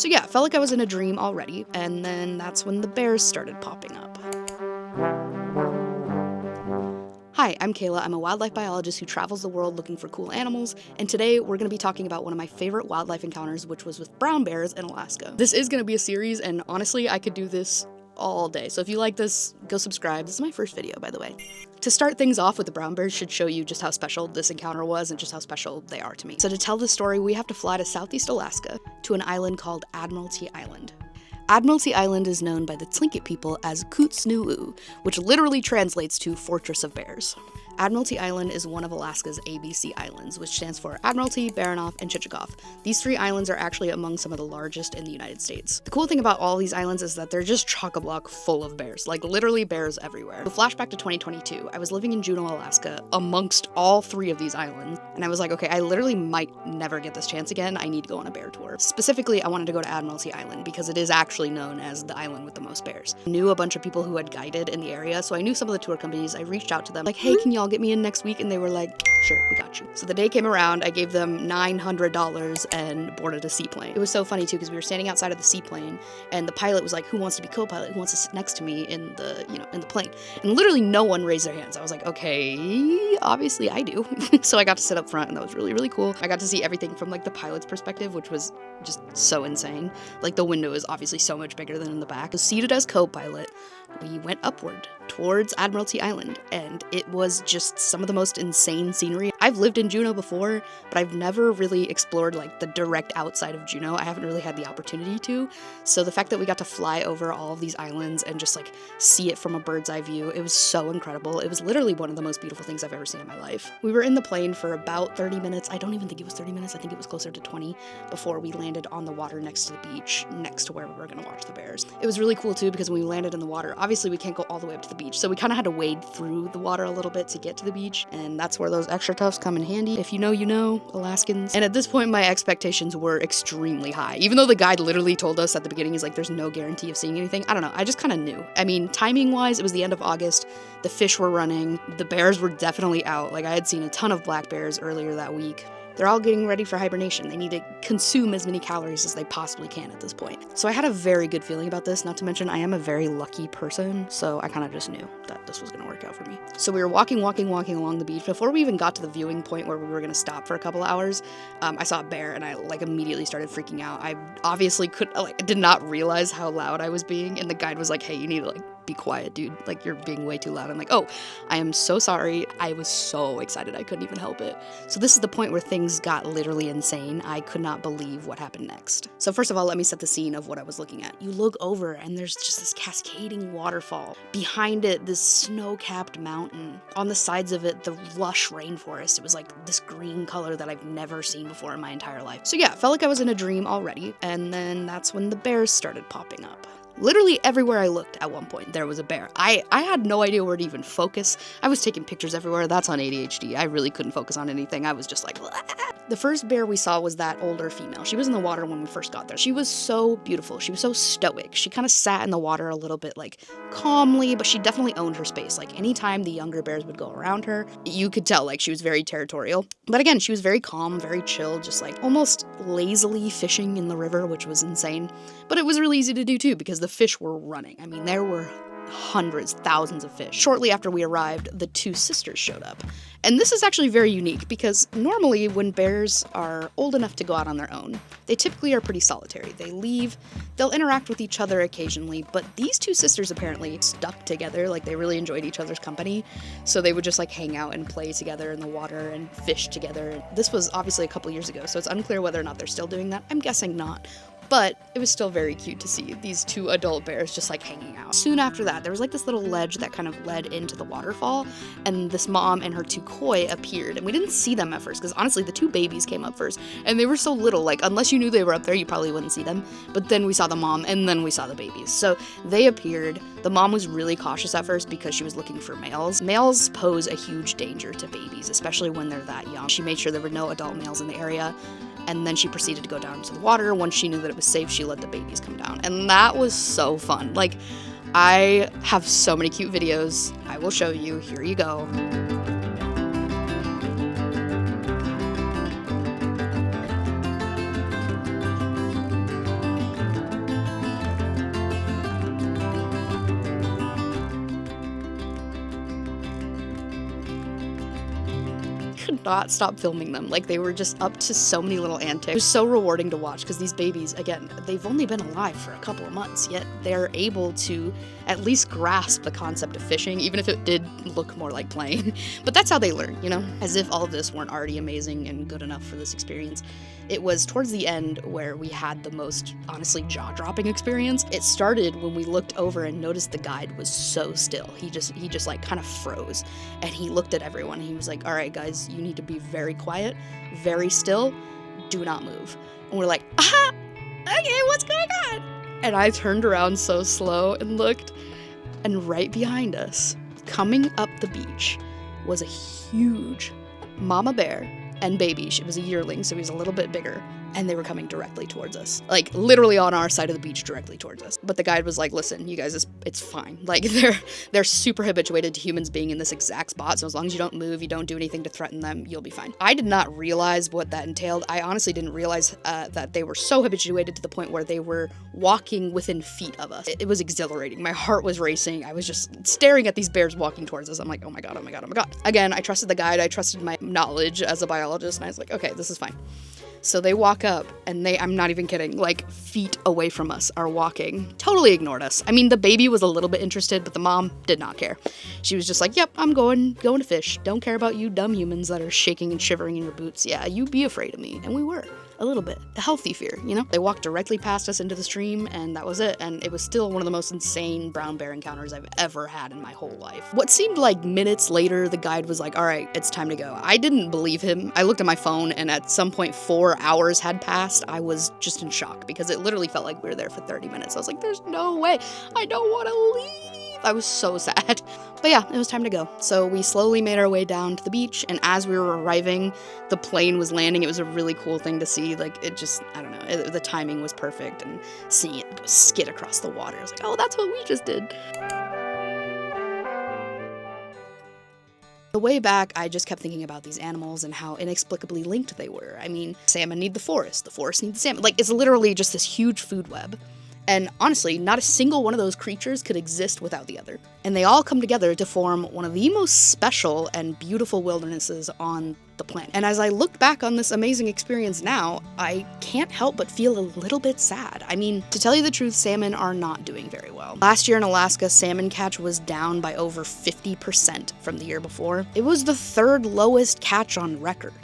So yeah, it felt like I was in a dream already, and then that's when the bears started popping up. Hi, I'm Kayla. I'm a wildlife biologist who travels the world looking for cool animals, and today we're going to be talking about one of my favorite wildlife encounters, which was with brown bears in Alaska. This is going to be a series, and honestly, I could do this all day. So if you like this, go subscribe. This is my first video, by the way. To start things off with the brown bears should show you just how special this encounter was and just how special they are to me. So to tell this story, we have to fly to Southeast Alaska to an island called Admiralty Island. Admiralty Island is known by the Tlingit people as Kutsnu'u, which literally translates to Fortress of Bears. Admiralty Island is one of Alaska's ABC Islands, which stands for Admiralty, Baranof, and Chichagof. These 3 islands are actually among some of the largest in the United States. The cool thing about all these islands is that they're just chock-a-block full of bears, like literally bears everywhere. So flashback to 2022, I was living in Juneau, Alaska, amongst all 3 of these islands, and I was like, okay, I literally might never get this chance again. I need to go on a bear tour. Specifically, I wanted to go to Admiralty Island because it is actually known as the island with the most bears. I knew a bunch of people who had guided in the area, so I knew some of the tour companies. I reached out to them, like, hey, can y'all get me in next week? And they were like, sure, we got you. So the day came around, I gave them $900 and boarded a seaplane. It was so funny too, because we were standing outside of the seaplane and the pilot was like, who wants to be co-pilot? Who wants to sit next to me in the, in the plane? And literally no one raised their hands. I was like, okay, obviously I do. So I got to sit up front and that was really, really cool. I got to see everything from like the pilot's perspective, which was just so insane. Like the window is obviously so much bigger than in the back. So seated as co-pilot, we went upward towards Admiralty Island, and it was just some of the most insane scenery. I've lived in Juneau before, but I've never really explored like the direct outside of Juneau. I haven't really had the opportunity to. So the fact that we got to fly over all of these islands and just like see it from a bird's eye view, it was so incredible. It was literally one of the most beautiful things I've ever seen in my life. We were in the plane for about 30 minutes. I don't even think it was 30 minutes. I think it was closer to 20 before we landed on the water next to the beach, next to where we were going to watch the bears. It was really cool too, because when we landed in the water, obviously we can't go all the way up to the beach. So we kind of had to wade through the water a little bit to get to the beach. And that's where those extra tufts come in handy. If you know, you know, Alaskans. And at this point, my expectations were extremely high. Even though the guide literally told us at the beginning, he's like, there's no guarantee of seeing anything. I don't know. I just kind of knew. I mean, timing wise, it was the end of August. The fish were running. The bears were definitely out. Like I had seen a ton of black bears earlier that week. They're all getting ready for hibernation. They need to consume as many calories as they possibly can at this point. So I had a very good feeling about this, not to mention I am a very lucky person, so I kind of just knew that this was going to work out for me. So we were walking along the beach. Before we even got to the viewing point where we were going to stop for a couple of hours, I saw a bear and I like immediately started freaking out. I obviously did not realize how loud I was being, and the guide was like, hey, you need to be quiet, dude. Like, you're being way too loud. I'm like, oh, I am so sorry. I was so excited. I couldn't even help it. So this is the point where things got literally insane. I could not believe what happened next. So first of all, let me set the scene of what I was looking at. You look over and there's just this cascading waterfall. Behind it, this snow-capped mountain. On the sides of it, the lush rainforest. It was like this green color that I've never seen before in my entire life. So yeah, it felt like I was in a dream already. And then that's when the bears started popping up. Literally everywhere I looked at one point, there was a bear. I had no idea where to even focus. I was taking pictures everywhere. That's on ADHD. I really couldn't focus on anything. I was just like, The first bear we saw was that older female. She was in the water when we first got there. She was so beautiful. She was so stoic. She kind of sat in the water a little bit like calmly, but she definitely owned her space. Like anytime the younger bears would go around her, you could tell like she was very territorial. But again, she was very calm, very chill, just like almost lazily fishing in the river, which was insane. But it was really easy to do too, because the fish were running. I mean, there were hundreds, thousands of fish. Shortly after we arrived, the 2 sisters showed up. And this is actually very unique because normally when bears are old enough to go out on their own, they typically are pretty solitary. They leave, they'll interact with each other occasionally, but these 2 sisters apparently stuck together, like they really enjoyed each other's company. So they would just like hang out and play together in the water and fish together. This was obviously a couple years ago, so it's unclear whether or not they're still doing that. I'm guessing not. But it was still very cute to see these 2 adult bears just like hanging out. Soon after that, there was like this little ledge that kind of led into the waterfall, and this mom and her 2 koi appeared, and we didn't see them at first because honestly the 2 babies came up first, and they were so little, like unless you knew they were up there you probably wouldn't see them. But then we saw the mom, and then we saw the babies. So they appeared. The mom was really cautious at first because she was looking for males. Males pose a huge danger to babies, especially when they're that young. She made sure there were no adult males in the area. And then she proceeded to go down into the water. Once she knew that it was safe, she let the babies come down. And that was so fun. Like, I have so many cute videos. I will show you. Here you go. could not stop filming them. Like, they were just up to so many little antics. It was so rewarding to watch because these babies, again, they've only been alive for a couple of months, yet they're able to at least grasp the concept of fishing, even if it did look more like playing. But that's how they learn, you know? As if all of this weren't already amazing and good enough for this experience. It was towards the end where we had the most, honestly, jaw-dropping experience. It started when we looked over and noticed the guide was so still. He just like kind of froze, and he looked at everyone. He was like, all right, guys, you need to be very quiet, very still, do not move. And we're like, aha, okay, what's going on? And I turned around so slow and looked, and right behind us, coming up the beach, was a huge mama bear and baby. She was a yearling, so he was a little bit bigger, and they were coming directly towards us. Like, literally on our side of the beach, directly towards us. But the guide was like, listen, you guys, it's fine. Like, they're super habituated to humans being in this exact spot, so as long as you don't move, you don't do anything to threaten them, you'll be fine. I did not realize what that entailed. I honestly didn't realize that they were so habituated to the point where they were walking within feet of us. It was exhilarating. My heart was racing. I was just staring at these bears walking towards us. I'm like, oh my god, oh my god, oh my god. Again, I trusted the guide. I trusted my knowledge as a biologist, and I was like, okay, this is fine. So they walk up, and I'm not even kidding, like feet away from us are walking. Totally ignored us. I mean, the baby was a little bit interested, but the mom did not care. She was just like, yep, I'm going to fish. Don't care about you dumb humans that are shaking and shivering in your boots. Yeah, you be afraid of me. And we were. A little bit. A healthy fear, you know? They walked directly past us into the stream, and that was it. And it was still one of the most insane brown bear encounters I've ever had in my whole life. What seemed like minutes later, the guide was like, all right, it's time to go. I didn't believe him. I looked at my phone, and at some point 4 hours had passed. I was just in shock because it literally felt like we were there for 30 minutes. I was like, there's no way. I don't want to leave. I was so sad. But yeah, it was time to go. So we slowly made our way down to the beach, and as we were arriving, the plane was landing. It was a really cool thing to see. Like, it just, I don't know, the timing was perfect, and seeing it go skid across the water, I was like, oh, that's what we just did. The way back, I just kept thinking about these animals and how inexplicably linked they were. I mean, salmon need the forest need the salmon. Like, it's literally just this huge food web. And honestly, not a single one of those creatures could exist without the other. And they all come together to form one of the most special and beautiful wildernesses on the planet. And as I look back on this amazing experience now, I can't help but feel a little bit sad. I mean, to tell you the truth, salmon are not doing very well. Last year in Alaska, salmon catch was down by over 50% from the year before. It was the 3rd lowest catch on record.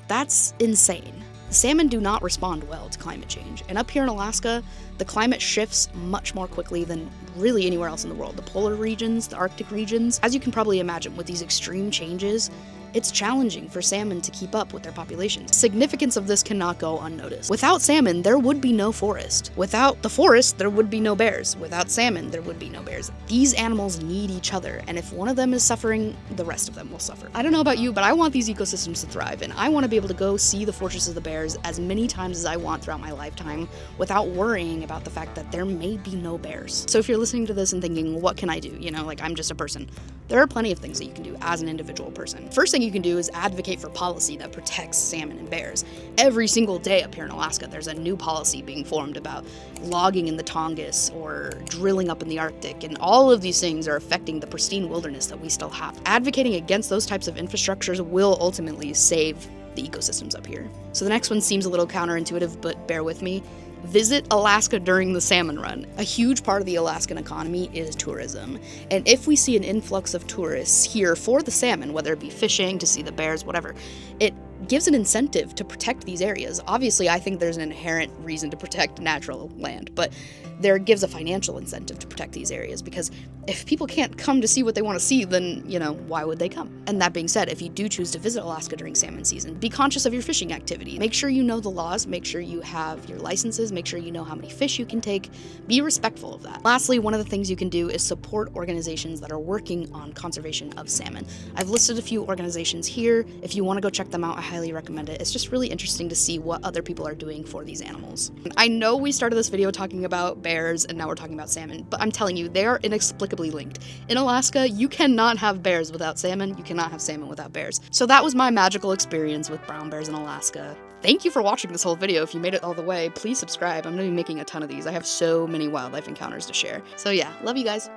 That's insane. Salmon do not respond well to climate change, and up here in Alaska, the climate shifts much more quickly than really anywhere else in the world. The polar regions, the Arctic regions, as you can probably imagine, with these extreme changes, it's challenging for salmon to keep up with their populations. The significance of this cannot go unnoticed. Without salmon, there would be no forest. Without the forest, there would be no bears. Without salmon, there would be no bears. These animals need each other, and if one of them is suffering, the rest of them will suffer. I don't know about you, but I want these ecosystems to thrive, and I want to be able to go see the fortress of the bears as many times as I want throughout my lifetime without worrying about the fact that there may be no bears. So if you're listening to this and thinking, well, what can I do? You know, like, I'm just a person. There are plenty of things that you can do as an individual person. First thing you can do is advocate for policy that protects salmon and bears. Every single day up here in Alaska, there's a new policy being formed about logging in the Tongass or drilling up in the Arctic, and all of these things are affecting the pristine wilderness that we still have. Advocating against those types of infrastructures will ultimately save the ecosystems up here. So the next one seems a little counterintuitive, but bear with me. Visit Alaska during the salmon run. A huge part of the Alaskan economy is tourism. And if we see an influx of tourists here for the salmon, whether it be fishing, to see the bears, whatever, it gives an incentive to protect these areas. Obviously, I think there's an inherent reason to protect natural land, but there gives a financial incentive to protect these areas, because if people can't come to see what they want to see, then, you know, why would they come? And that being said, if you do choose to visit Alaska during salmon season, be conscious of your fishing activity. Make sure you know the laws, make sure you have your licenses, make sure you know how many fish you can take. Be respectful of that. Lastly, one of the things you can do is support organizations that are working on conservation of salmon. I've listed a few organizations here. If you want to go check them out, I highly recommend it. It's just really interesting to see what other people are doing for these animals. I know we started this video talking about bears and now we're talking about salmon, but I'm telling you, they are inexplicably linked. In Alaska, you cannot have bears without salmon, you cannot have salmon without bears. So that was my magical experience with brown bears in Alaska. Thank you for watching this whole video. If you made it all the way, please subscribe. I'm gonna be making a ton of these. I have so many wildlife encounters to share. So yeah, love you guys.